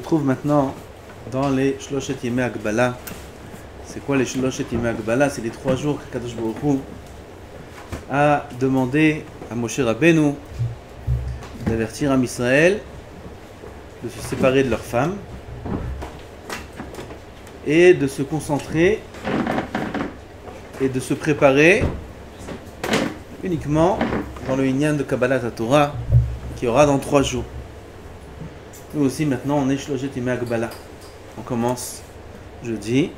retrouve maintenant dans les Shloshet Yemei Hagbala. C'est quoi les Shloshet Yemei Hagbala? C'est les 3 jours qu'Akadosh Baruch Hu a demandé à Moshe Rabbeinu d'avertir Am Israël de se séparer de leurs femmes et de se concentrer et de se préparer uniquement dans le Inyan de Kabbalat HaTorah qui aura dans 3 jours. Nous aussi maintenant on est Shloshet Yemei Hagbala. On commence jeudi,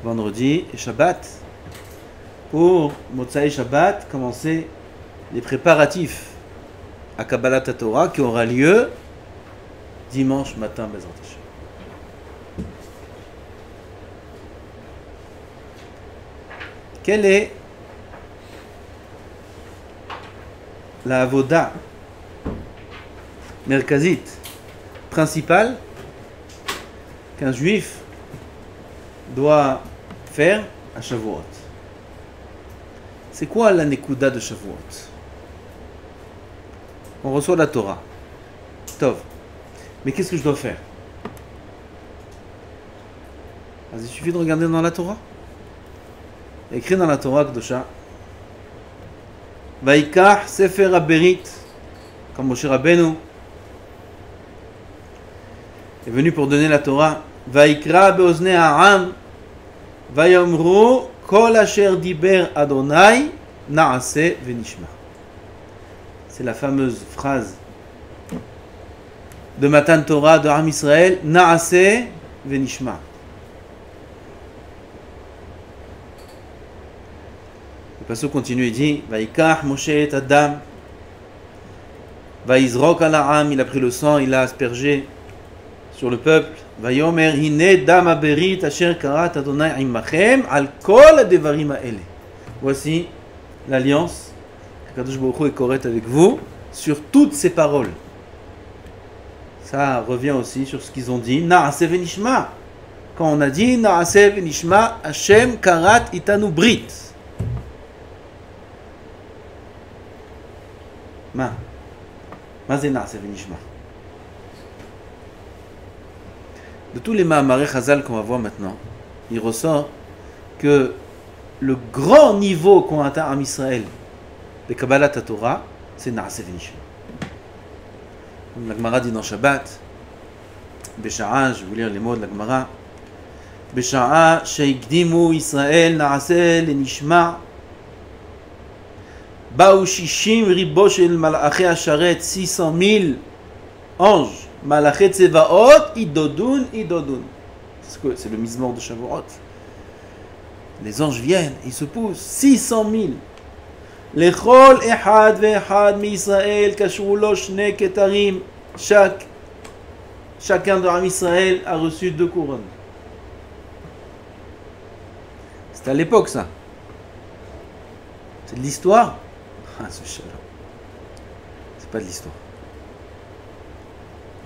vendredi et Shabbat. Pour Motsai Shabbat, commencer les préparatifs à Kabbalat HaTorah qui aura lieu dimanche matin, Bezrat Hashem. Quelle est la avoda merkazit principale qu'un juif doit faire à Shavuot? C'est quoi la nekuda de Shavuot? On reçoit la Torah. Tov. Mais qu'est-ce que je dois faire? Il suffit de regarder dans la Torah. Il y a écrit dans la Torah Kedosha Vaikach Sefer HaBerit, comme Moshe Rabbeinu est venu pour donner la Torah. Vaikra be'oznei ha'am vayomru kol asher diber Adonai na'aseh venishma. C'est la fameuse phrase de Matan Torah de Am Israël, na'aseh venishma. Le passage continue et dit Vaikach Moshe et Adam Vaizrok al ha'am, il a pris le sang, il l'a aspergé sur le peuple. Vayomer hine dam haberit asher karat Adonai imachem al kol hadevarim ha'ele. Voici l'alliance que Kadosh Baruch Hu est correct avec vous sur toutes ces paroles. Ça revient aussi sur ce qu'ils ont dit Na'aseh venishma. Quand on a dit Na'aseh venishma, Hashem karat itanu brit. Ma c'est Na'aseh venishma. De tous les Mahamarei Chazal qu'on va voir maintenant, il ressort que le grand niveau qu'ont atteint Am Israël de Kabbalat HaTorah, c'est Na'aseh venishma. Comme la Gemara dit dans Shabbat, Besha'a, je vais vous lire les mots de la Gemara, Besha'a sheikdimu Israël Na'aseh lenishma Baou shishim ribo shel malachei hasharet, 600 000 anges Malachet Tsevaot, idodun. C'est le mizmor de Shavuot. Les anges viennent, ils se poussent. 600 000. Lechol ehad ve'ehad mi Israël kashru lo shne ketarim. Chacun de Am Israël a reçu 2 couronnes. C'est à l'époque ça. C'est de l'histoire. Ah, c'est pas de l'histoire.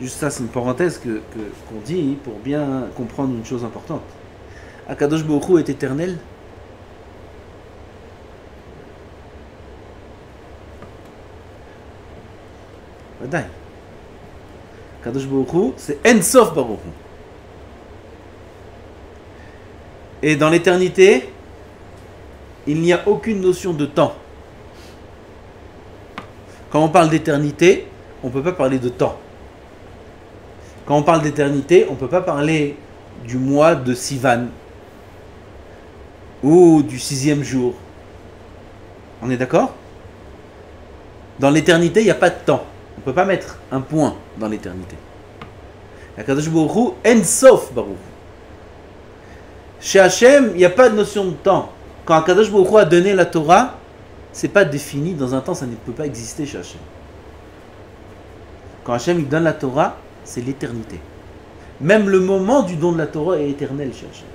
Juste ça, c'est une parenthèse qu'on dit pour bien comprendre une chose importante. Akadosh Baruch Hu est éternel. Vadaï. Akadosh Baruch Hu, c'est En Sof Baruch Hu. Et dans l'éternité, il n'y a aucune notion de temps. Quand on parle d'éternité, on ne peut pas parler de temps. Quand on parle d'éternité, on ne peut pas parler du mois de Sivan ou du 6e jour. On est d'accord? Dans l'éternité, il n'y a pas de temps. On ne peut pas mettre un point dans l'éternité. Akadosh Baruch Hu, En Sof Baruch Hu. Chez Hachem, il n'y a pas de notion de temps. Quand Akadosh Baruch Hu a donné la Torah, ce n'est pas défini dans un temps, ça ne peut pas exister chez Hachem. Quand Hachem il donne la Torah, c'est l'éternité. Même le moment du don de la Torah est éternel chez Hachem.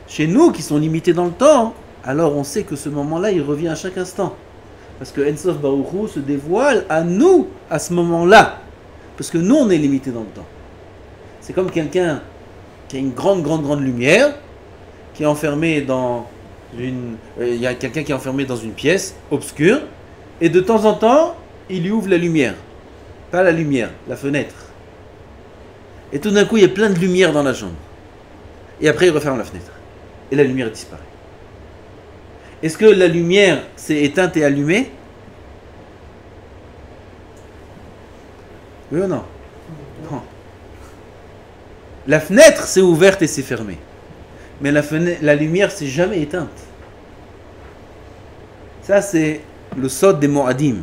Chez nous, qui sont limités dans le temps, alors on sait que ce moment-là, il revient à chaque instant. Parce que En Sof Baruch Hu se dévoile à nous, à ce moment-là. Parce que nous, on est limités dans le temps. C'est comme quelqu'un qui a une grande lumière, qui est enfermé dans une... Il y a quelqu'un qui est enfermé dans une pièce obscure, et de temps en temps, il lui ouvre la lumière. Pas la lumière, la fenêtre. Et tout d'un coup, il y a plein de lumière dans la chambre. Et après, il referme la fenêtre. Et la lumière disparaît. Est-ce que la lumière s'est éteinte et allumée? Oui ou non? Non. La fenêtre s'est ouverte et s'est fermée. Mais la lumière s'est jamais éteinte. Ça, c'est le sod des Moadim.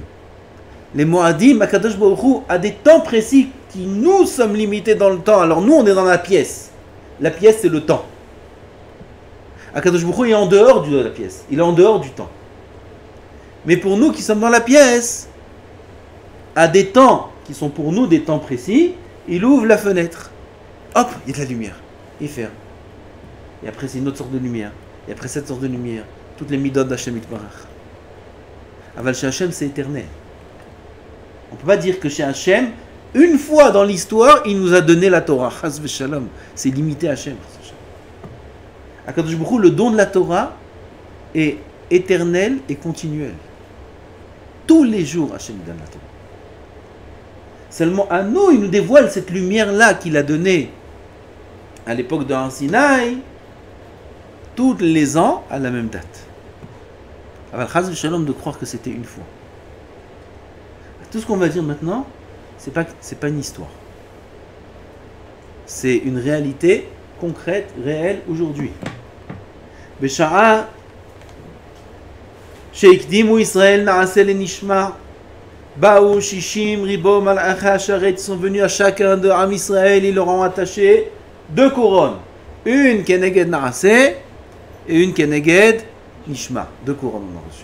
Les Moadim, Akadosh Baruch Hu, à des temps précis qui nous sommes limités dans le temps. Alors nous, on est dans la pièce. La pièce, c'est le temps. Akadosh Baruch Hu est en dehors de la pièce. Il est en dehors du temps. Mais pour nous qui sommes dans la pièce, à des temps qui sont pour nous des temps précis, il ouvre la fenêtre. Hop, il y a de la lumière. Il ferme. Et après, c'est une autre sorte de lumière. Et après cette sorte de lumière, toutes les midot d'Hachem Yitbarach. Aval chez Hachem, c'est éternel. On ne peut pas dire que chez Hachem, une fois dans l'histoire, il nous a donné la Torah. Chas v'shalom. C'est limité à Hachem. Akadosh Baruch Hu, le don de la Torah est éternel et continuel. Tous les jours, Hachem donne la Torah. Seulement à nous, il nous dévoile cette lumière-là qu'il a donnée à l'époque de Har Sinaï, tous les ans à la même date. Alors, chas v'shalom de croire que c'était une fois. Tout ce qu'on va dire maintenant, c'est pas une histoire. C'est une réalité concrète, réelle, aujourd'hui. Besha'a sheikdimu Israël na'ase lenishma Baou Shishim Ribo Malacha Sharet sont venus à chacun de Am Israël, ils leur ont attaché 2 couronnes. Une Keneged Na'ase et une Keneged Nishma. 2 couronnes on a reçu.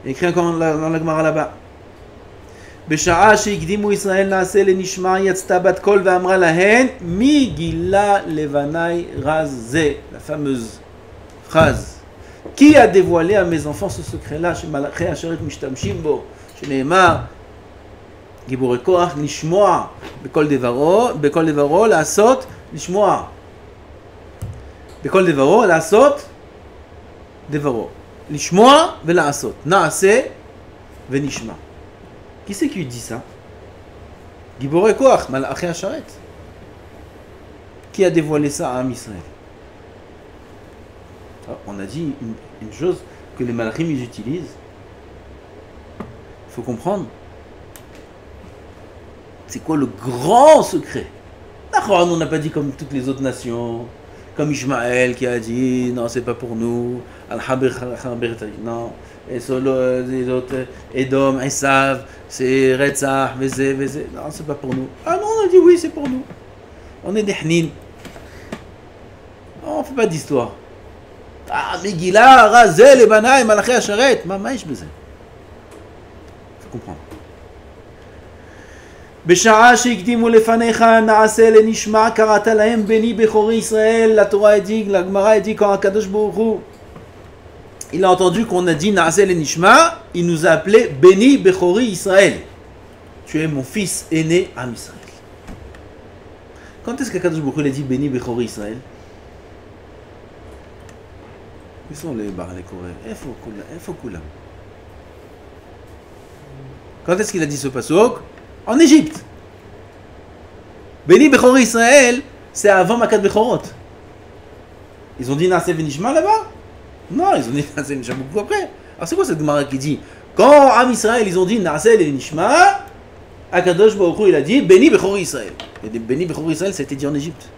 Écrit encore dans la Gemara là-bas. Besha'a sheikdimu Israël na'ase lenishma yatzta bat kol ve'amra lahen mi gila levanai razeh. La fameuse phrase. Qui a dévoilé à mes enfants ce secret-là? Chez Malachi Asheret Mishtamshim Bo, chez Neymar, Giborei Koach Nishmoa, Bekol Devaro, La'asot Nishmoa, Bekol Devaro, La'asot Devaro, Nishmoa ve'La'asot, Na'ase ve'Nishma. Qui c'est qui dit ça? Giborei Koach, Malachi Asheret. Qui a dévoilé ça à Am Israël? On a dit une chose que les malachim ils utilisent. Il faut comprendre. C'est quoi le grand secret? On n'a pas dit comme toutes les autres nations, comme Ishmaël qui a dit non, c'est pas pour nous. Non, et les autres, Edom, Esav, c'est Retzach, Vezé. Non, c'est pas pour nous. Ah non, on a dit oui, c'est pour nous. On est des Hnin. On ne fait pas d'histoire. Ah, Megillah, Razel, Ebanaï, Malachi Asharet. Mamaïch Bezé. Il faut comprendre. Besha'a sheikdimu lefanecha na'ase lenishma karata lahem beni bechori Israël. La Torah dit, la Gemara dit quand Akadosh Baruch Hu, il a entendu qu'on a dit na'ase lenishma, il nous a appelé beni bechori Israël. Tu es mon fils aîné Am Israël. Quand est-ce qu'Akadosh Baruch Hu a dit beni bechori Israël? Où sont les bars, les Coréens? Il faut Koulam. Quand est-ce qu'il a dit ce pasuk? En Égypte. Beni Bechori Israël, c'est avant Makat Bechorot. Ils ont dit Na'aseh Venishma là-bas? Non, ils ont dit Na'aseh Venishma beaucoup après. Alors c'est quoi cette Gemara qui dit quand Am Israël ils ont dit Na'aseh Venishma, Akadosh Baruch Hu il a dit Beni Bechori Israël. Et Beni Bechori Israël ça a été dit en Égypte.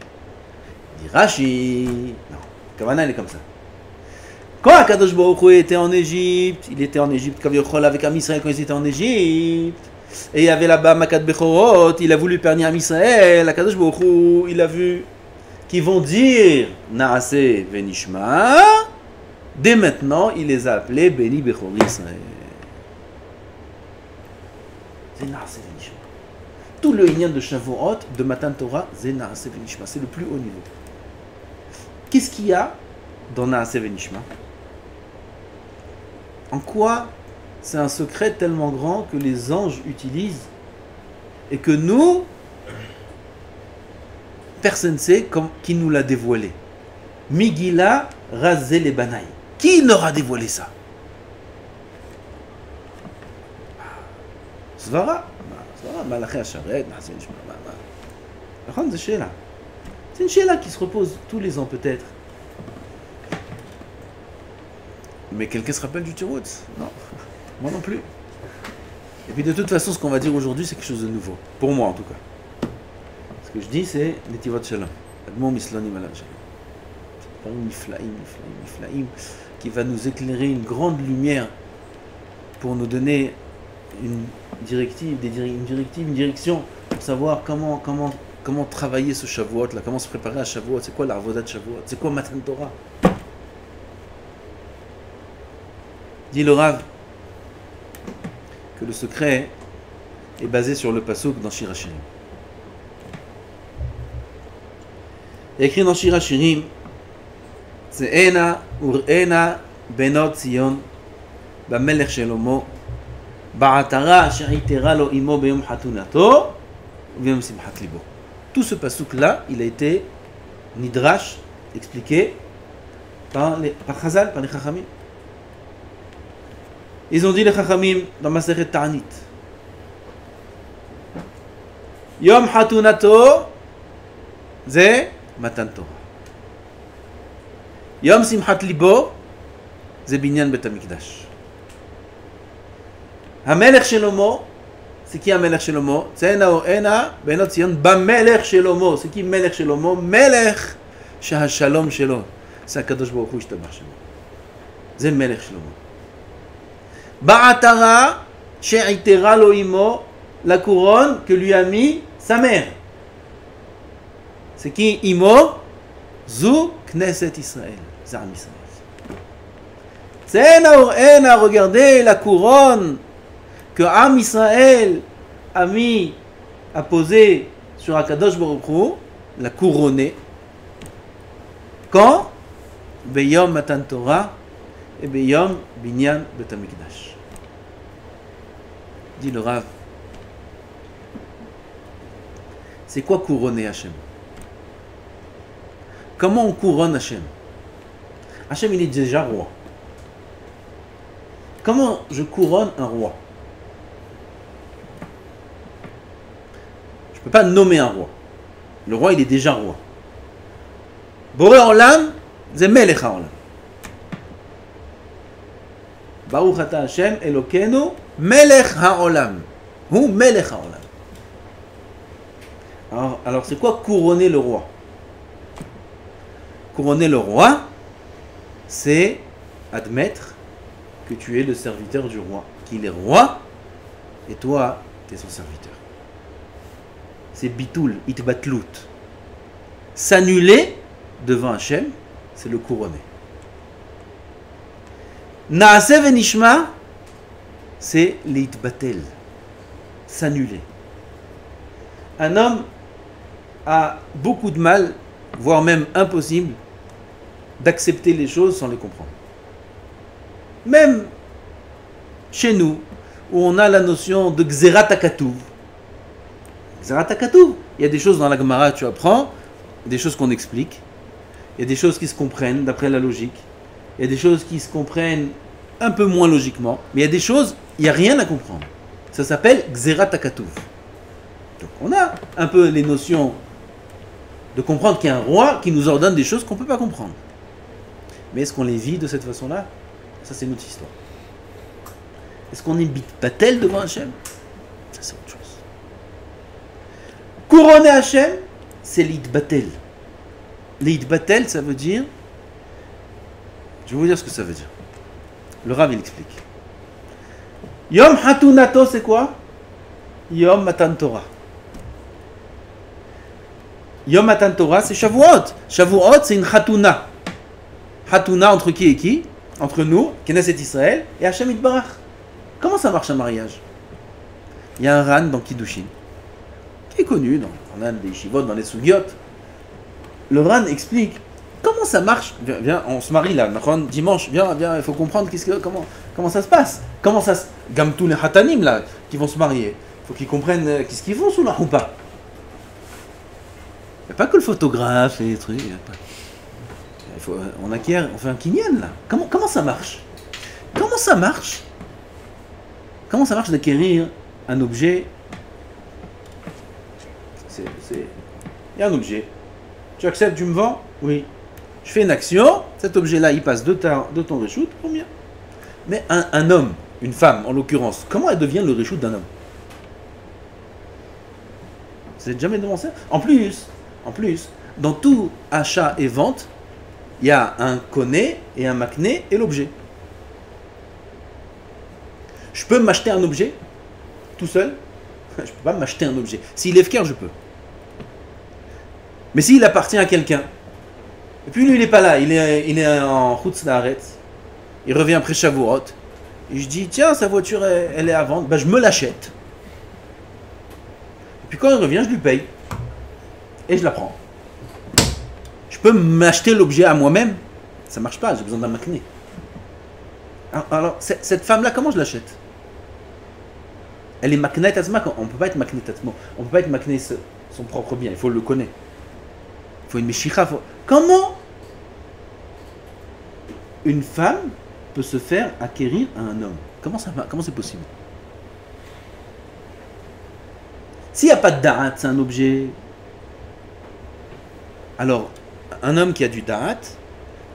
Il dit Rashi. Non, Kavana elle est comme ça. Quand Akadosh Baruch Hu était en Égypte, il était en Égypte avec Am Israël quand ils étaient en Égypte. Et il y avait là-bas Makat Bechorot, il a voulu perner Am Israël. Akadosh Baruch Hu, il a vu qu'ils vont dire Na'aseh Venishma. Dès maintenant, il les a appelés Beni Bechori Israël. C'est Na'aseh Venishma. Tout le lien de Shavuot, de Matan Torah, c'est Na'aseh Venishma. C'est le plus haut niveau. Qu'est-ce qu'il y a dans Na'aseh Venishma? En quoi c'est un secret tellement grand que les anges utilisent et que nous, personne ne sait qui nous l'a dévoilé. Migila Razel et Banaï. Qui leur a dévoilé ça? Svara, Malachi Asharet, C'est une sheila qui se repose tous les ans peut-être. Mais quelqu'un se rappelle du Tirutz? Non, moi non plus. Et puis de toute façon, ce qu'on va dire aujourd'hui, c'est quelque chose de nouveau. Pour moi en tout cas. Ce que je dis, c'est Netivot Shalom. Admon Mislonim Alam Shalom. Niflaim, qui va nous éclairer une grande lumière pour nous donner une directive, une direction pour savoir comment travailler ce Shavuot là, comment se préparer à Shavuot, c'est quoi l'Arvodat de Shavuot, c'est quoi Matan Torah. Dit le Rav que le secret est basé sur le pasuk dans Shir HaShirim. Il y a écrit dans Shir HaShirim, Tze'ena ur'ena benot Zion b'melech Shelomo ba'atara she'itera lo imo b'yom hatunato u'b'yom simchat libo. Tout ce pasuk là, il a été nidrash, expliqué par Chazal, par les Chachamim. Ils ont dit les Chachamim dans Masechet Ta'anit. Yom Hatunato, c'est Matan Torah. Yom Simchat Libo, c'est Binyan Bet HaMikdash. Hamelech Shelomo, c'est qui Hamelech Shelomo? C'est Ena Benot Zion, Bamelech Shelomo. C'est qui Melech Shelomo? Melech Shahashalom Shelo. C'est Akadosh Baruch Hu Yishtabach Shelo. C'est Melech Shelomo. Ba'atara she'itera lo imo, la couronne que lui a mis sa mère. C'est qui imo? Zou Knesset Israël. Zam Israël. C'est regardez la couronne que Am Israël a posée sur Akadosh Baruch Hu, la couronnée. Quand? Beyom Matan Torah et Beyom Binyan Bet HaMikdash. Dit le Rav. C'est quoi couronner Hachem? Comment on couronne Hachem? Hachem, il est déjà roi. Comment je couronne un roi? Je ne peux pas nommer un roi. Le roi, il est déjà roi. Boré Olam, c'est Melech HaOlam. Baruch Ata Hashem Elokeinu Melech HaOlam. Hu Melech HaOlam. Alors c'est quoi couronner le roi? Couronner le roi, c'est admettre que tu es le serviteur du roi, qu'il est roi et toi, tu es son serviteur. C'est bitul, itbatlut. S'annuler devant Hachem, c'est le couronner. Naase venishma, c'est l'itbatel, s'annuler. Un homme a beaucoup de mal, voire même impossible, d'accepter les choses sans les comprendre. Même chez nous, où on a la notion de Gzerat HaKatuv. Gzerat HaKatuv, il y a des choses dans la Gemara que tu apprends, des choses qu'on explique, il y a des choses qui se comprennent d'après la logique, il y a des choses qui se comprennent un peu moins logiquement, mais il y a des choses, il n'y a rien à comprendre. Ça s'appelle Gzerat HaKatuv. Donc on a un peu les notions de comprendre qu'il y a un roi qui nous ordonne des choses qu'on ne peut pas comprendre. Mais est-ce qu'on les vit de cette façon-là? Ça, c'est une autre histoire. Est-ce qu'on est bitbatel devant Hachem? Ça, c'est autre chose. Couronner Hachem, c'est l'itbatel. L'itbatel, ça veut dire... Je vais vous dire ce que ça veut dire. Le Rav, il explique. Yom Hatunato, c'est quoi? Yom Matan Torah. Yom Matan Torah, c'est Shavuot. Shavuot, c'est une Hatuna. Hatuna entre qui et qui? Entre nous, Knesset Israël, et Hachem Yitbarach. Comment ça marche un mariage? Il y a un Ran dans Kiddushin, qui est connu dans l'un des yeshivot, dans les sugyot. Le Ran explique comment ça marche. Viens, on se marie là, dimanche, viens, il faut comprendre comment ça se passe. Comment ça se... Comme tous les hatanim là, qui vont se marier. Il faut qu'ils comprennent qu'est-ce qu'ils font sous la roupa. Il n'y a pas que le photographe et les trucs. On fait un kinyan là. Comment ça marche? Comment ça marche d'acquérir un objet? Il y a un objet. Tu acceptes, tu me vends? Oui. Je fais une action, cet objet-là, il passe de ton reshoot, combien? Mais un homme, une femme en l'occurrence, comment elle devient le reshoot d'un homme? Vous n'avez jamais demandé ça? En plus, dans tout achat et vente, il y a un koné et un makné et l'objet. Je peux m'acheter un objet tout seul? Je ne peux pas m'acheter un objet. S'il est FKR, je peux. Mais s'il appartient à quelqu'un, et puis lui, il n'est pas là, il est en Chutz Laaretz, il revient après Shavuot, et je dis, tiens, sa voiture, elle est à vendre, ben, je me l'achète. Et puis quand il revient, je lui paye. Et je la prends. Je peux m'acheter l'objet à moi-même? Ça ne marche pas, j'ai besoin d'un makné. Alors, cette femme-là, comment je l'achète? Elle est makné tatzma, on ne peut pas être makné tatzma. On ne peut pas être makné son propre bien, il faut le connaître. Il faut une meshicha. Comment une femme peut se faire acquérir à un homme? Comment c'est possible? S'il n'y a pas de da'at, c'est un objet. Alors, un homme qui a du da'at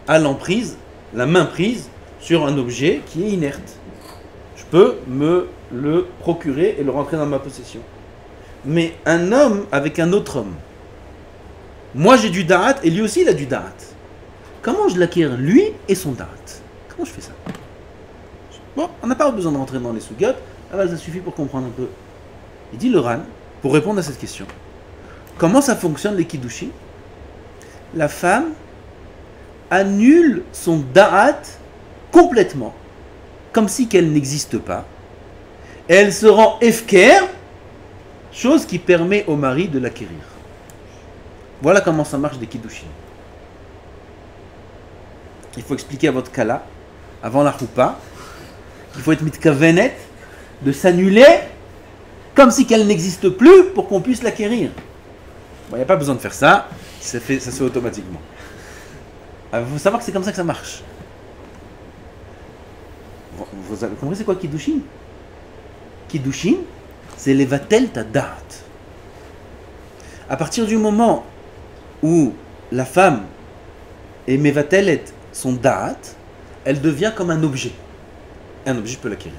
a l'emprise, la main prise sur un objet qui est inerte. Je peux me le procurer et le rentrer dans ma possession. Mais un homme avec un autre homme, moi j'ai du da'at et lui aussi il a du da'at. Comment je l'acquiers, lui et son da'at? Comment je fais ça? Bon, on n'a pas besoin de rentrer dans les sougiotes, ça suffit pour comprendre un peu. Il dit le Ran, pour répondre à cette question, comment ça fonctionne les kiddushim? La femme annule son da'at complètement, comme si qu'elle n'existe pas, et elle se rend efker, chose qui permet au mari de l'acquérir. Voilà comment ça marche des kiddushim. Il faut expliquer à votre kala, avant la choupa, qu'il faut être mitkavenet, de s'annuler, comme si qu'elle n'existe plus, pour qu'on puisse l'acquérir. Bon, il n'y a pas besoin de faire ça, ça se fait automatiquement. Il faut savoir que c'est comme ça que ça marche. Vous avez compris c'est quoi Kiddushin? Kiddushin, c'est levatel ta da'at. À partir du moment où la femme est mevatelet son da'at, elle devient comme un objet. Un objet, je peux l'acquérir.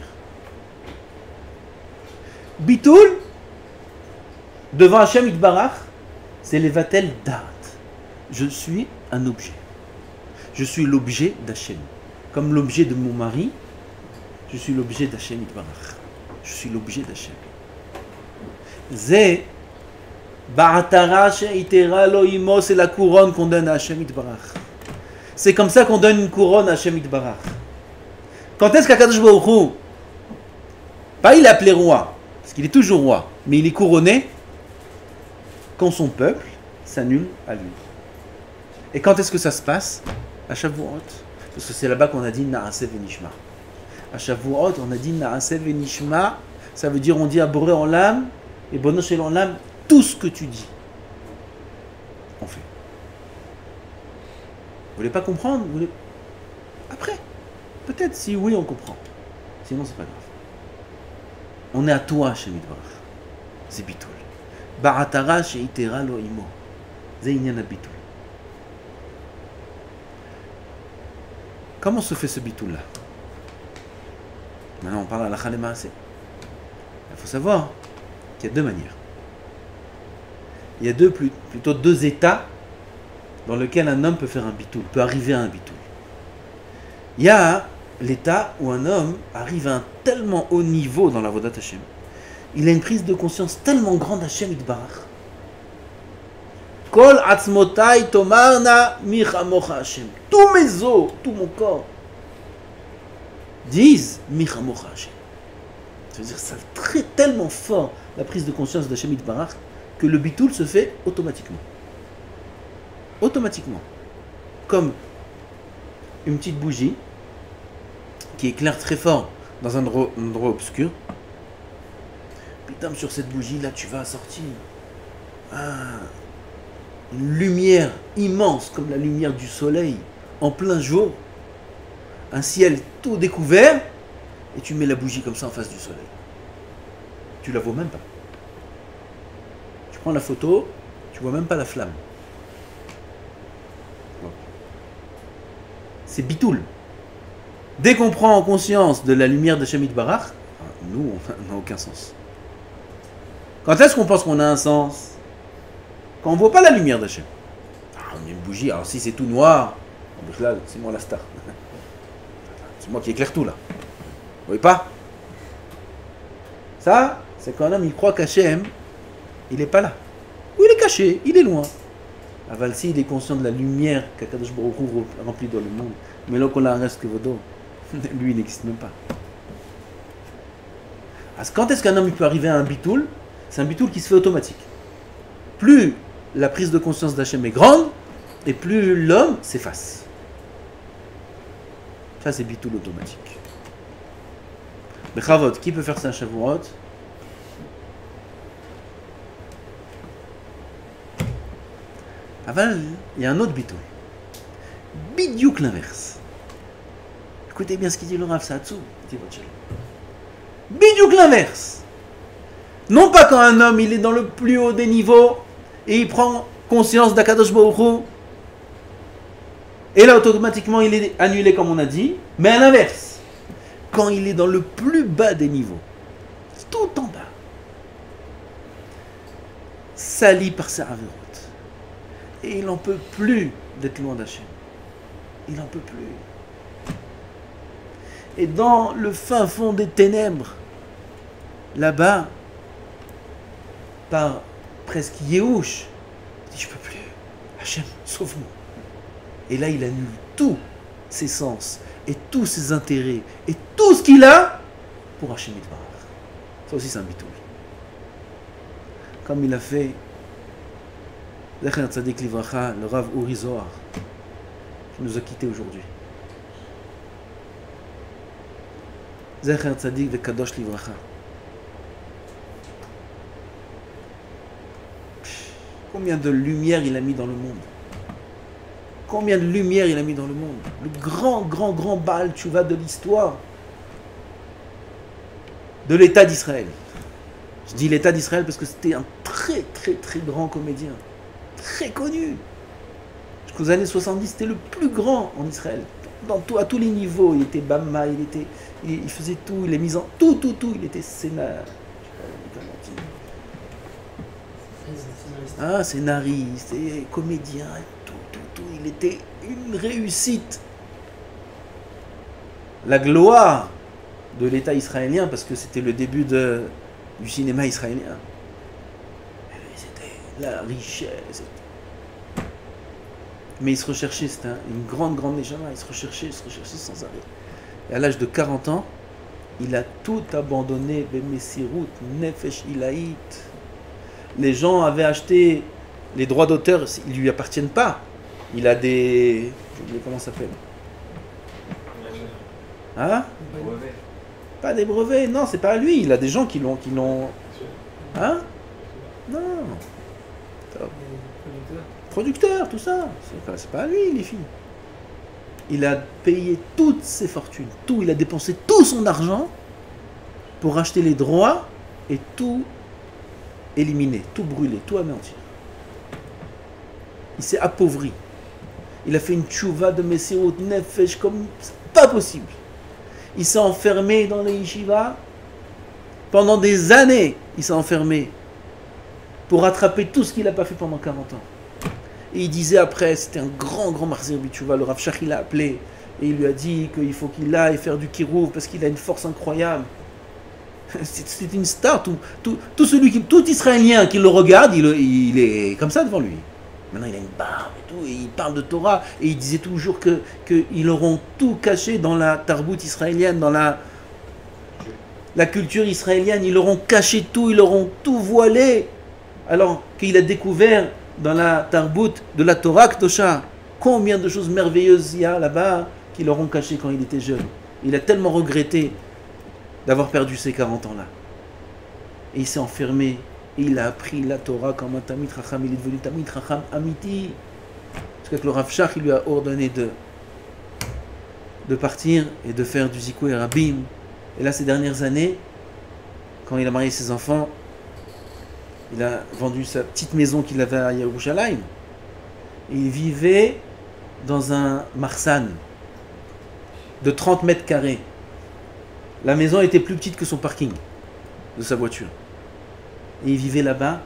Bitoul, devant Hashem Itbarach, c'est levatel da'at. Je suis un objet. Je suis l'objet d'Hachem. Comme l'objet de mon mari, je suis l'objet d'Hachem Itbarach. Je suis l'objet d'Hachem. Zé, Ba'atara she'itera lo imo, c'est la couronne qu'on donne à Hachem Itbarach. C'est comme ça qu'on donne une couronne à Hachem Itbarach. Quand est-ce qu'Akadosh Baruch Hu, pas il est appelé roi, parce qu'il est toujours roi, mais il est couronné quand son peuple s'annule à lui. Et quand est-ce que ça se passe? À Shavuot. Parce que c'est là-bas qu'on a dit Na'aseh Venishma. À Shavuot, on a dit Na'aseh Venishma. Ça veut dire on dit à Boré en l'âme et Bono Shel en l'âme, tout ce que tu dis. On fait. Vous voulez pas comprendre? Après. Peut-être si oui, on comprend. Sinon, c'est pas grave. On est à toi, Hashem Yitbarach. C'est Bitoul. Ba'atara she'itera lo imo. C'est Inyan Bitoul. Comment se fait ce bitoul-là? Maintenant, on parle à la Khalema assez. Il faut savoir qu'il y a deux manières. Il y a plutôt deux états dans lesquels un homme peut faire un bitoul, peut arriver à un bitoul. Il y a l'état où un homme arrive à un tellement haut niveau dans la Vodat Hashem. Il a une prise de conscience tellement grande Hashem Yitbarach. Kol atzmotai tomarna michamocha Hashem. Tous mes os, tout mon corps disent michamocha Hashem. Ça veut dire ça très tellement fort la prise de conscience d'Hashem Yitbarach que le bitoul se fait automatiquement. Automatiquement. Comme une petite bougie qui éclaire très fort dans un endroit obscur. Putain, sur cette bougie là, tu vas sortir une lumière immense comme la lumière du soleil en plein jour, un ciel tout découvert, et tu mets la bougie comme ça en face du soleil. Tu la vois même pas. Tu prends la photo, Tu vois même pas la flamme. C'est bitoul. Dès qu'on prend en conscience de la lumière de Shemit Barach, nous, on n'a aucun sens. Quand est-ce qu'on pense qu'on a un sens? Quand on ne voit pas la lumière d'Hachem. On met une bougie, alors si c'est tout noir, là, c'est moi la star. C'est moi qui éclaire tout là. Vous voyez pas? Ça, c'est quand un homme il croit qu'Hachem, il n'est pas là. Ou il est caché, il est loin. Aval, si il est conscient de la lumière qu'Akadosh Baruch Hu remplit dans le monde, mais là qu'on la reste que Vodo, lui il n'existe même pas. Alors, quand est-ce qu'un homme il peut arriver à un bitoul? C'est un bitoul qui se fait automatique. Plus la prise de conscience d'Hachem est grande, et plus l'homme s'efface. Ça c'est bitoul automatique. Mais Chavot, qui peut faire ça à Shavuot? Aval, il y a un autre bitoul. Bidiouk l'inverse. Écoutez bien ce qu'il dit le Rav Sahatzou. Bidiouk l'inverse. Non pas quand un homme il est dans le plus haut des niveaux et il prend conscience d'Akadosh Baruch Hu et là automatiquement il est annulé comme on a dit, mais à l'inverse, quand il est dans le plus bas des niveaux, tout en bas, sali par ses avérotes, et il n'en peut plus d'être loin d'Hachem. Il n'en peut plus. Et dans le fin fond des ténèbres, là-bas, par presque Yehush, il dit je peux plus. Hachem, sauve-moi. Et là, il annule tous ses sens et tous ses intérêts et tout ce qu'il a pour Hachem Yitbarach. Ça aussi, c'est un bitoul. Comme il a fait Zecher Tzadik Livracha, le Rav Uri Zohar, qui nous a quittés aujourd'hui. Zecher Tzadik Vekadosh Livracha. Combien de lumière il a mis dans le monde? Combien de lumière il a mis dans le monde? Le grand Baal Tchouva de l'histoire de l'État d'Israël. Je dis l'État d'Israël parce que c'était un très grand comédien. Très connu. Jusqu'aux années 70, c'était le plus grand en Israël. À tous les niveaux. Il était Bama, il faisait tout, il est mis en... Tout. Il était scénar. Scénariste et comédien, tout. Il était une réussite. La gloire de l'État israélien, parce que c'était le début du cinéma israélien. C'était la richesse. Mais il se recherchait, c'était une grande neshama, il se recherchait sans arrêt. Et à l'âge de 40 ans, il a tout abandonné, Bemesirut, Nefesh Ilaït. Les gens avaient acheté les droits d'auteur, ils ne lui appartiennent pas. Il a des... J'ai oublié comment ça s'appelle. Hein? Pas des brevets, non, c'est pas à lui. Il a des gens qui l'ont... Hein? Non. Producteur, tout ça. C'est pas à lui, les filles. Il a payé toutes ses fortunes, tout. Il a dépensé tout son argent pour acheter les droits et tout éliminer, tout brûler, tout anéantir. Il s'est appauvri. Il a fait une tchouva de Messirut Nefesh comme pas possible. Il s'est enfermé dans les yeshivas. Pendant des années, il s'est enfermé pour rattraper tout ce qu'il n'a pas fait pendant 40 ans. Et il disait après, c'était un grand Mahzir Bitchouva, le Rav Shach il l'a appelé, et il lui a dit qu'il faut qu'il aille faire du kirouv parce qu'il a une force incroyable. C'est une star, tout Israélien qui le regarde, il est comme ça devant lui. Maintenant il a une barbe et tout, et il parle de Torah, et il disait toujours qu'ils auront tout caché dans la tarbout israélienne, dans la culture israélienne, ils auront caché tout, ils auront tout voilé, alors qu'il a découvert dans la tarbout de la Torah Kdosha, combien de choses merveilleuses il y a là-bas qu'ils auront caché quand il était jeune. Il a tellement regretté d'avoir perdu ces 40 ans-là. Et il s'est enfermé, et il a appris la Torah comme un Tamid Chacham, il est devenu Tamid Chacham Amiti. Parce que le Rav Shach, il lui a ordonné de partir et de faire du Zikoué Rabim. Et là, ces dernières années, quand il a marié ses enfants, Il a vendu sa petite maison qu'il avait à Yerushalayim. Et il vivait dans un marsan de 30 mètres carrés. La maison était plus petite que son parking de sa voiture. Et il vivait là-bas,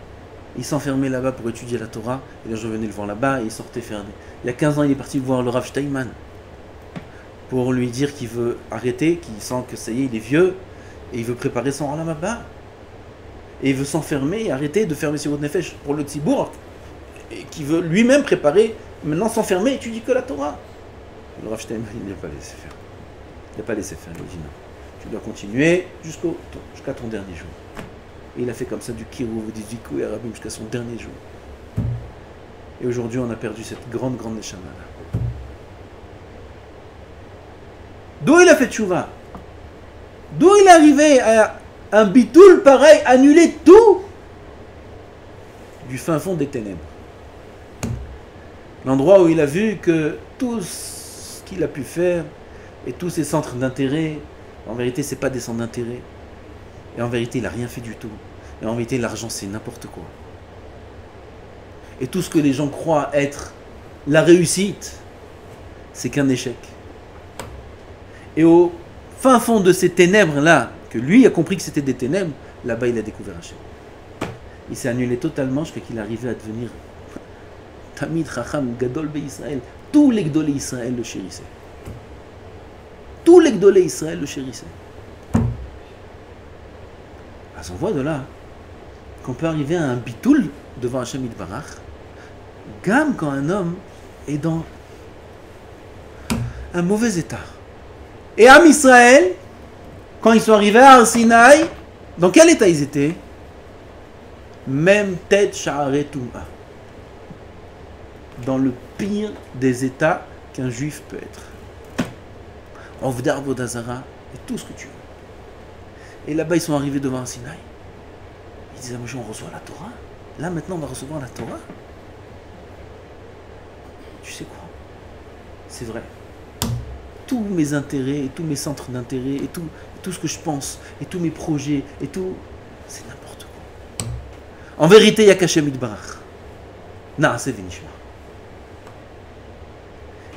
il s'enfermait là-bas pour étudier la Torah. Et là, je revenais le voir là-bas et il sortait faire des... Il y a 15 ans, il est parti voir le Rav Steinman pour lui dire qu'il veut arrêter, qu'il sent que ça y est, il est vieux et il veut préparer son Olam Haba. Et il veut s'enfermer et arrêter de faire Messirut Nefesh pour le Tzibour et qui veut lui-même préparer, maintenant s'enfermer et étudier que la Torah. Le Rav Steinman, il n'a pas laissé faire. Il n'a pas laissé faire, il a dit non. Tu dois continuer jusqu'à ton dernier jour. Et il a fait comme ça du Kirouv, du Zikou et Arabim jusqu'à son dernier jour. Et aujourd'hui, on a perdu cette grande Neshama là. D'où il a fait tchouva? D'où il est arrivé à un bitoul pareil, annuler tout du fin fond des ténèbres? L'endroit où il a vu que tout ce qu'il a pu faire et tous ses centres d'intérêt, en vérité, c'est pas des centres d'intérêt. Et en vérité, il n'a rien fait du tout. Et en vérité, l'argent, c'est n'importe quoi. Et tout ce que les gens croient être la réussite, c'est qu'un échec. Et au fin fond de ces ténèbres-là, que lui a compris que c'était des ténèbres, là-bas, il a découvert Hachem. Il s'est annulé totalement jusqu'à qu'il arrivait à devenir Tamid Chacham Gadol Be Israël. Tous les Gdolé Israël le chérissaient. Tous les Gdolé Israël le chérissaient. On voit de là qu'on peut arriver à un bitoul devant Hachem Yitbarach, gam quand un homme est dans un mauvais état. Et Am Israël, quand ils sont arrivés à Har Sinaï, dans quel état ils étaient? Même tête Sha'arei Tum'a. Dans le pire des états qu'un juif peut être. Ovdar Vodazara et tout ce que tu veux. Et là-bas, ils sont arrivés devant un Sinaï. Ils disaient, Moshe, on reçoit la Torah. Là, maintenant, on va recevoir la Torah. Tu sais quoi? C'est vrai. Tous mes intérêts, et tous mes centres d'intérêt, et tout ce que je pense, et tous mes projets, et tout, c'est n'importe quoi. En vérité, il n'y a qu'Hachem Yitbarach. Naaseh V'nishma.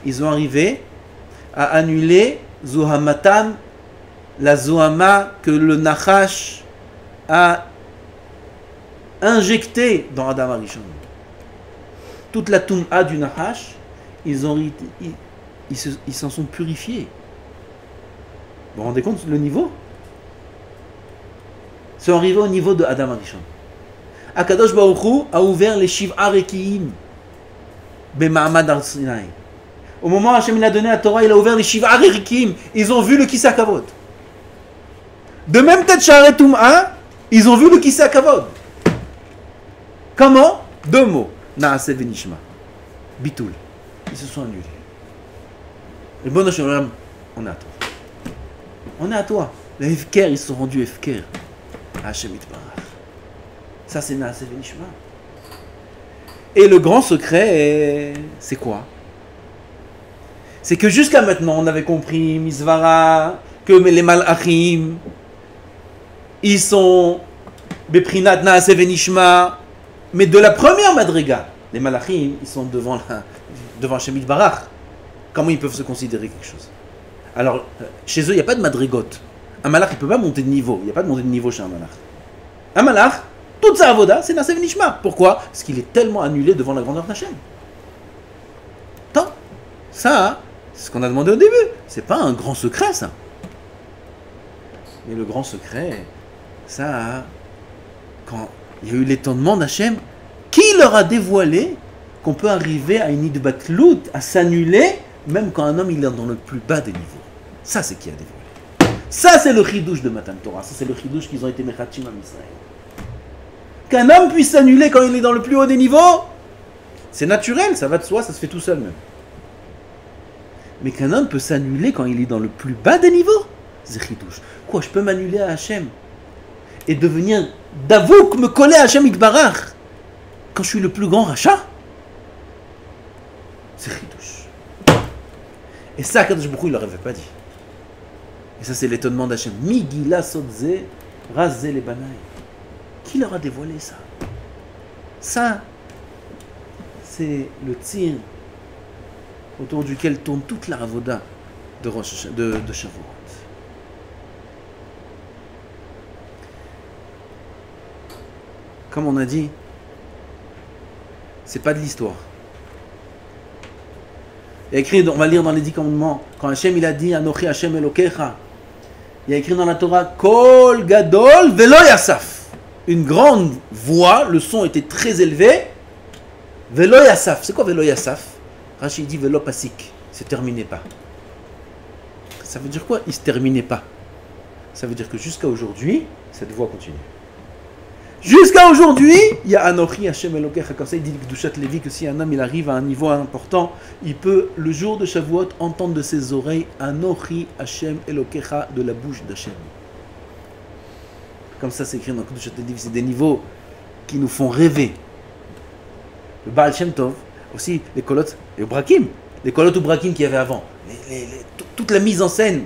Ils ont arrivé à annuler Zohamatan, la Zohama que le Nachash a injectée dans Adam Arishon. Toute la Tum'a du Nachash, ils s'en sont purifiés. Vous vous rendez compte le niveau? Ils sont arrivés au niveau de Adam Arishon. Akadosh Baruch Hu a ouvert les Shiv'a Rekiim B'Ma'amad Har Sinai. Au moment où Hachem a donné la Torah, il a ouvert les Shiv'a Rekiim. Ils ont vu le Kisa Kavod. De même tête Sha'arei Tum'a, ils ont vu le Kisa Kavod. Comment? Deux mots. Naaseh V'nishma. Bitoul. Ils se sont annulés. Et bon Hashem, on est à toi. On est à toi. Les Hefker, ils se sont rendus Hefker à Hachem Yitbarach. Ça, c'est Naaseh V'nishma. Et le grand secret, c'est quoi? C'est que jusqu'à maintenant, on avait compris, Misvara, que les Malachim, ils sont Beprinat Naaseh V'nishma, mais de la première Madriga. Les Malachim, ils sont devant Hachem Yitbarach. Comment ils peuvent se considérer quelque chose? Alors, chez eux, il n'y a pas de Madrigot. Un Malach, il ne peut pas monter de niveau. Il n'y a pas de montée de niveau chez un Malach. Un Malach, toute sa avoda, c'est Naaseh V'nishma. Pourquoi? Parce qu'il est tellement annulé devant la grandeur d'Hachem. Tant. Ça, c'est ce qu'on a demandé au début. C'est pas un grand secret, ça. Mais le grand secret, ça, quand il y a eu l'étonnement d'Hachem, qui leur a dévoilé qu'on peut arriver à une idbatlout, à s'annuler, même quand un homme il est dans le plus bas des niveaux. Ça, c'est qui a dévoilé. Ça, c'est le chidouche de Matan Torah. Ça, c'est le chidouche qu'ils ont été mechachim à Israël. Qu'un homme puisse s'annuler quand il est dans le plus haut des niveaux, c'est naturel, ça va de soi, ça se fait tout seul même. Mais qu'un homme peut s'annuler quand il est dans le plus bas des niveaux, c'est chidouche. Quoi, je peux m'annuler à Hachem et devenir d'avouk, me coller à Hachem Yitbarach quand je suis le plus grand rachat? C'est chidouche. Et ça, Kadosh Baruch Hu, il ne leur avait pas dit. Et ça, c'est l'étonnement d'Hachem. Migila Sotze, Razé les Banaï. Qui leur a dévoilé ça? Ça, c'est le tir autour duquel tourne toute la avoda de Shavuot. Comme on a dit, c'est pas de l'histoire. Il y a écrit, on va lire dans les 10 commandements, quand Hachem il a dit Anochi Hachem Elokecha, il y a écrit dans la Torah Kol Gadol Velo Yasaf. Une grande voix, le son était très élevé. Velo Yasaf. C'est quoi Velo Yasaf? Rachid dit Velo Pasik. C'est terminé pas. Ça veut dire quoi? Il se terminait pas. Ça veut dire que jusqu'à aujourd'hui, cette voix continue. Jusqu'à aujourd'hui, il y a Anochi Hashem Elokecha. Comme ça, il dit Kedushat Lévi que si un homme il arrive à un niveau important, il peut, le jour de Shavuot, entendre de ses oreilles Anochi Hashem Elokecha de la bouche d'Hashem. Comme ça, c'est écrit dans Kedushat Lévi. C'est des niveaux qui nous font rêver. Le Baal Shem Tov, aussi les kolot et Brakim. Les kolot ou Brakim qu'il y avait avant. Toute la mise en scène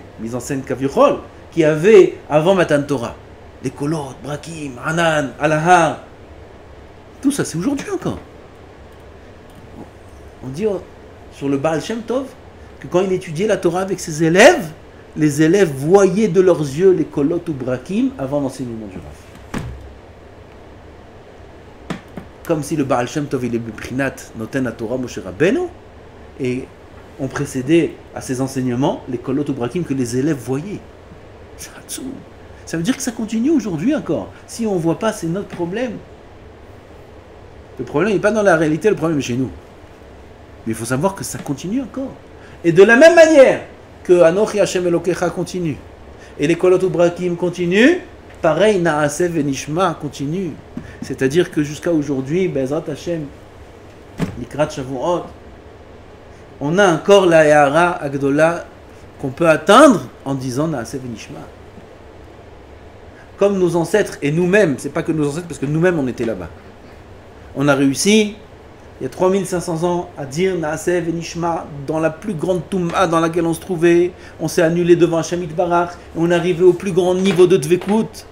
Kavichol, qu'il y avait avant Matan Torah. Les kolot, Brakim, Hanan, Alahar, tout ça c'est aujourd'hui encore. On dit sur le Baal Shem Tov que quand il étudiait la Torah avec ses élèves, les élèves voyaient de leurs yeux les kolot ou Brakim avant l'enseignement du Rav. Comme si le Baal Shem Tov il est B'prinat Noten Torah Moshe Rabbeinu, et on précédait à ses enseignements les kolot ou Brakim que les élèves voyaient. Ça veut dire que ça continue aujourd'hui encore. Si on ne voit pas, c'est notre problème. Le problème n'est pas dans la réalité, le problème est chez nous. Mais il faut savoir que ça continue encore. Et de la même manière que Anochi Hashem Elokecha continue, et les kolot ou Brakim continuent, pareil, Naaseh Venishma continue. C'est-à-dire que jusqu'à aujourd'hui, Bezrat Hashem, Likrat Shavuot, on a encore la Yahara Agdola qu'on peut atteindre en disant Naaseh Venishma. Comme nos ancêtres et nous-mêmes, c'est pas que nos ancêtres, parce que nous-mêmes on était là-bas. On a réussi, il y a 3500 ans, à dire Naaseh Venishma dans la plus grande Touma dans laquelle on se trouvait. On s'est annulé devant Hashem Yitbarach, et on est arrivé au plus grand niveau de Dvekut.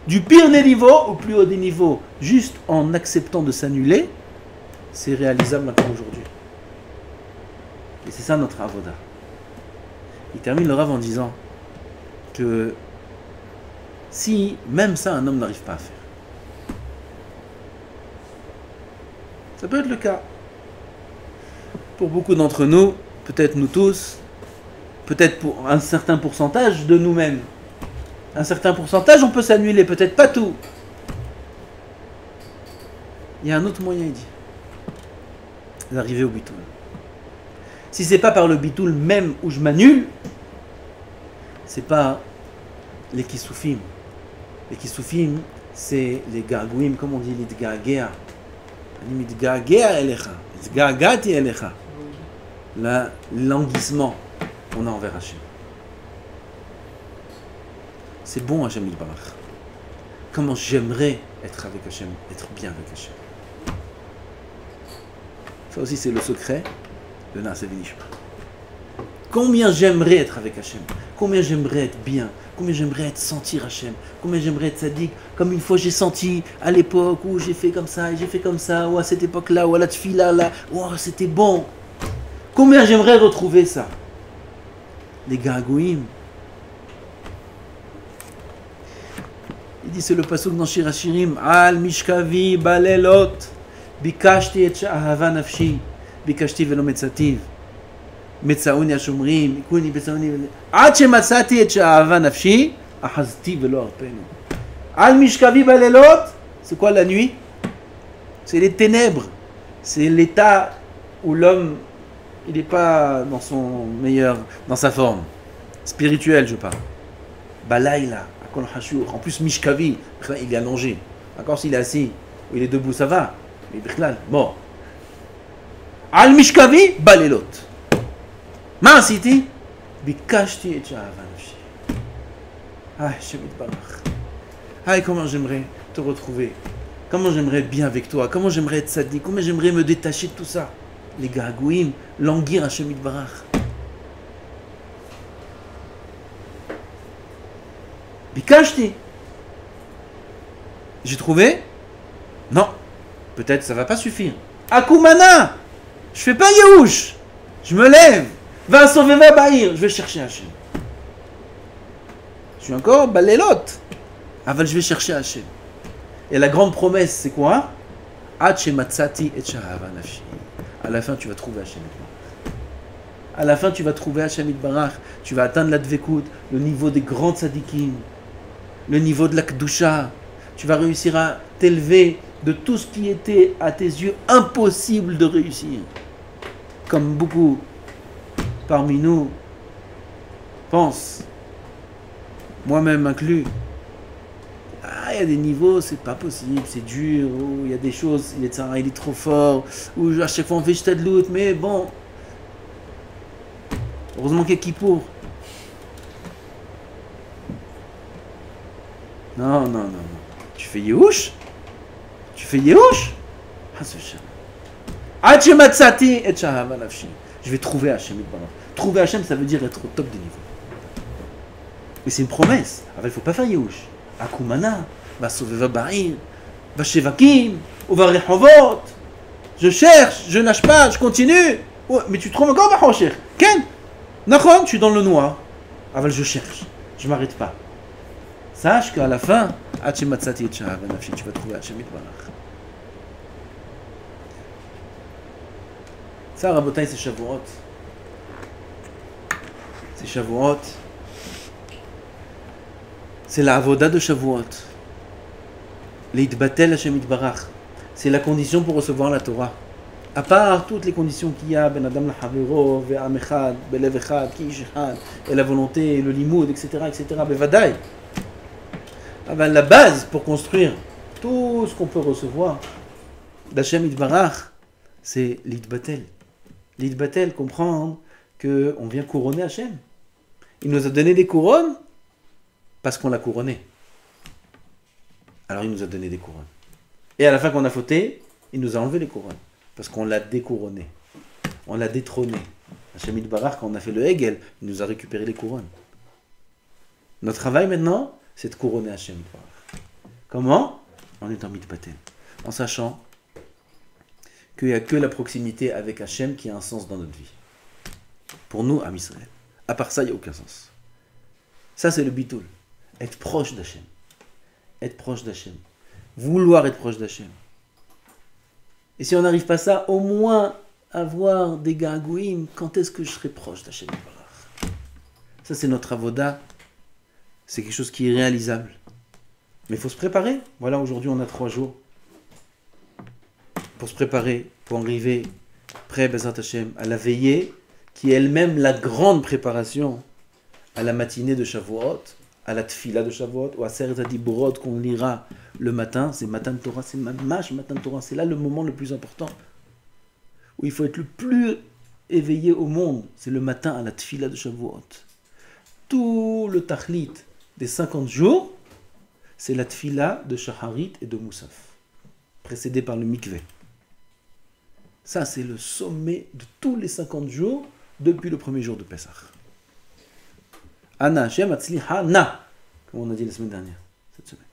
Du pire des niveaux au plus haut des niveaux. Juste en acceptant de s'annuler, c'est réalisable encore aujourd'hui. Et c'est ça notre avoda. Il termine le Rav en disant que si même ça un homme n'arrive pas à faire, ça peut être le cas pour beaucoup d'entre nous, peut-être nous tous, peut-être pour un certain pourcentage de nous-mêmes. Un certain pourcentage on peut s'annuler, peut-être pas tout. Il y a un autre moyen, il dit, d'arriver au bitoul. Si c'est pas par le bitoul même où je m'annule, c'est pas les kisoufim. Les kisoufim, c'est les gargouim, comme on dit, les dgagea. Ani mitgagea elecha, mitgagati elecha. L'languissement qu'on a envers Hachem. C'est bon Hachem Yitbarach. Comment j'aimerais être avec Hachem, être bien avec Hachem. Ça aussi c'est le secret de Naaseh Venishma. Combien j'aimerais être avec Hachem, combien j'aimerais être bien, combien j'aimerais être sentir Hachem, combien j'aimerais être sadique, comme une fois j'ai senti à l'époque où j'ai fait comme ça, et j'ai fait comme ça, ou à cette époque-là, ou à la tfila là, oh c'était bon. Combien j'aimerais retrouver ça. Les gargouim. Il dit c'est le pasuk dans Shir Hashirim, Al mishkavi balelot, bikashti et sha'ahava nafshi, bikashti velo metzativ. מצאוני השומרים, הכוני בצאוני, עד שמצאתי את שאהבה נפשי, אחזתי ולא ארפנו. על משכבי בלילות, c'est quoi la nuit? C'est les ténèbres. C'est l'état où l'homme, il n'est pas dans son meilleur, dans sa forme. Spirituelle, je parle. Balaïla, akol hashur. En plus, mishkavi, il est allongé. Encore s'il est assis, ou il est debout, ça va. Mais bichlal, mort. Al mishkavi balelot. מה עשיתי? ביקשתי את שאהבה נפשי. Hashem Yitbarach. Comment j'aimerais te retrouver. Comment j'aimerais être bien avec toi. Comment j'aimerais être sadique. Comment j'aimerais me détacher de tout ça. Les gargouim, languir Hashem Yitbarach. Bikashti. J'ai trouvé? Non. Peut-être ça va pas suffire. Akumana, je fais pas Yehush. Je me lève. Va sauver ma bahir. Je vais chercher Hachem. Je suis encore balélot. Avant, je vais chercher Hachem. Et la grande promesse, c'est quoi? À la fin, tu vas trouver Hachem. À la fin, tu vas trouver Hachem Itbarach. Tu vas atteindre la Dvekut, le niveau des grands tzadikim, le niveau de la Kedusha. Tu vas réussir à t'élever de tout ce qui était à tes yeux impossible de réussir. Comme beaucoup parmi nous pensent, moi-même inclus. Ah, il y a des niveaux, c'est pas possible, c'est dur, ou il y a des choses, il est trop fort, ou à chaque fois on fait jeter de l'autre, mais bon. Heureusement qu'il y a Kippour. Non. Tu fais Yehush? Tu fais Yehush? Je vais trouver Hachem. Trouver Hachem, ça veut dire être au top des niveaux. Mais c'est une promesse. Alors il ne faut pas faire Yehush. Akumana, va sauver va Bahir, va Shevakim, ou va Rehovot. Je cherche, je lâche pas, je continue. Oh, mais tu trouves encore Bahocher. Ken? Nachon, je suis dans le noir. Alors je cherche, je m'arrête pas. Sache qu'à la fin, tu vas trouver Hachem Itbarach. Ça, Rabotai, c'est Shavuot. C'est Shavuot. C'est la avoda de Shavuot. L'itbatel Hachem Itbarach. C'est la condition pour recevoir la Torah. À part toutes les conditions qu'il y a, ben Adam la Havero, ve'am echad, belev echad, ki'ish echad, et la volonté, le limoud, etc., bevadaï. Ah ben, la base pour construire tout ce qu'on peut recevoir d'Hachem Itbarach, c'est l'itbatel. L'itbatel, comprendre qu'on vient couronner Hachem. Il nous a donné des couronnes parce qu'on l'a couronné. Alors il nous a donné des couronnes. Et à la fin qu'on a fauté, il nous a enlevé les couronnes. Parce qu'on l'a découronné. On l'a détrôné. Hachem Itbarach, quand on a fait le Hegel, il nous a récupéré les couronnes. Notre travail maintenant, c'est de couronner Hachem Itbarach. Comment? En étant mitbatel. En sachant qu'il n'y a que la proximité avec Hachem qui a un sens dans notre vie. Pour nous, Am Israël. À part ça, il n'y a aucun sens. Ça, c'est le bitoul. Être proche d'Hachem. Être proche d'Hachem. Vouloir être proche d'Hachem. Et si on n'arrive pas à ça, au moins avoir des gargouilles, quand est-ce que je serai proche d'Hachem Itbarach? Ça, c'est notre avoda. C'est quelque chose qui est réalisable. Mais il faut se préparer. Voilà, aujourd'hui, on a 3 jours. Pour se préparer, pour arriver près, Bezrat Hachem, à la veillée, qui est elle-même la grande préparation à la matinée de Shavuot, à la tfila de Shavuot, ou à Seret HaDiborot qu'on lira le matin. C'est Matan Torah, c'est Mamash Matan Torah. C'est là le moment le plus important, où il faut être le plus éveillé au monde. C'est le matin à la tfila de Shavuot. Tout le tachlit des 50 jours, c'est la tfila de Shaharit et de Moussaf, précédé par le mikveh. Ça, c'est le sommet de tous les 50 jours depuis le premier jour de Pessah. Ana Hashem Atzlihana, comme on a dit la semaine dernière, cette semaine.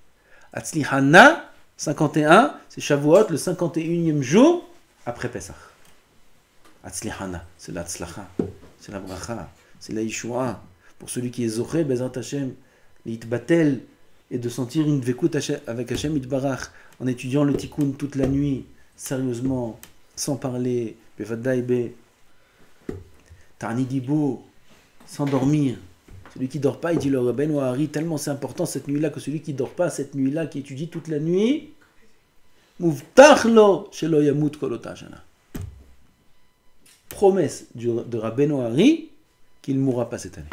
Atzlihana, 51, c'est Shavuot, le 51e jour après Pessah. Atzlihana, c'est la tzlacha, c'est la bracha, c'est la yeshua. Pour celui qui est zoré, Bezrat Hashem, l'itbatel, et de sentir une dvekut avec Hashem Itbarach, en étudiant le tikkun toute la nuit, sérieusement, sans parler, bevadaïbe, tarnidibo, sans dormir. Celui qui ne dort pas, il dit le Rabbeinu Hari, tellement c'est important cette nuit-là, que celui qui ne dort pas cette nuit-là, qui étudie toute la nuit, Muvtachlo shelo yamut kol ota shana. Promesse de Rabbeinu Hari qu'il ne mourra pas cette année.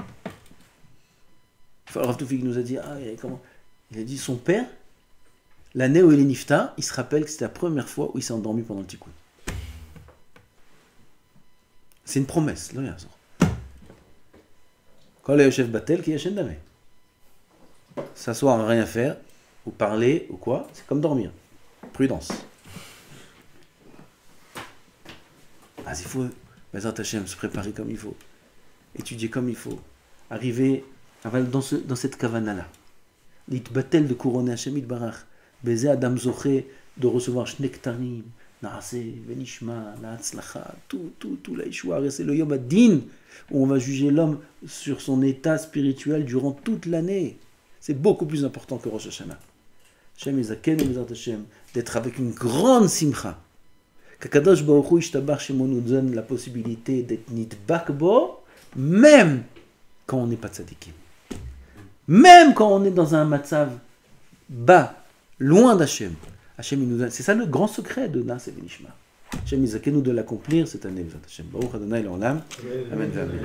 Rav Toufik nous a dit, comment? Il a dit, son père, l'année où il est nifta, il se rappelle que c'était la première fois où il s'est endormi pendant le tikkun. C'est une promesse, là, quand le chef Batel qui est chez Damé. S'asseoir à rien faire, ou parler, ou quoi, c'est comme dormir. Prudence. Il faut, Bezrat Hashem, se préparer comme il faut, étudier comme il faut, arriver dans cette kavana-là. L'itbatel de couronner Hashem Itbarach, baiser Adam Zoché, de recevoir Shnektarim, Naase, Venishma, Naatzlacha, tout la Yeshua, c'est le Yom Adin, où on va juger l'homme sur son état spirituel durant toute l'année. C'est beaucoup plus important que Rosh Hashanah. Hashem Ezaken Bezrat Hashem, d'être avec une grande simcha. Qu'Akadosh Baruch Hu Ishtabach Shemo nous donne la possibilité d'être nidbak bo, même quand on n'est pas tzadikim. Même quand on est dans un matzav bas, loin d'Hachem. Hachem, il nous donne. C'est ça le grand secret de Naas et Venishma. Hachem, il nous de l'accomplir cette année. Hachem, Baruch Adonai l'Olam. Amen. Amen.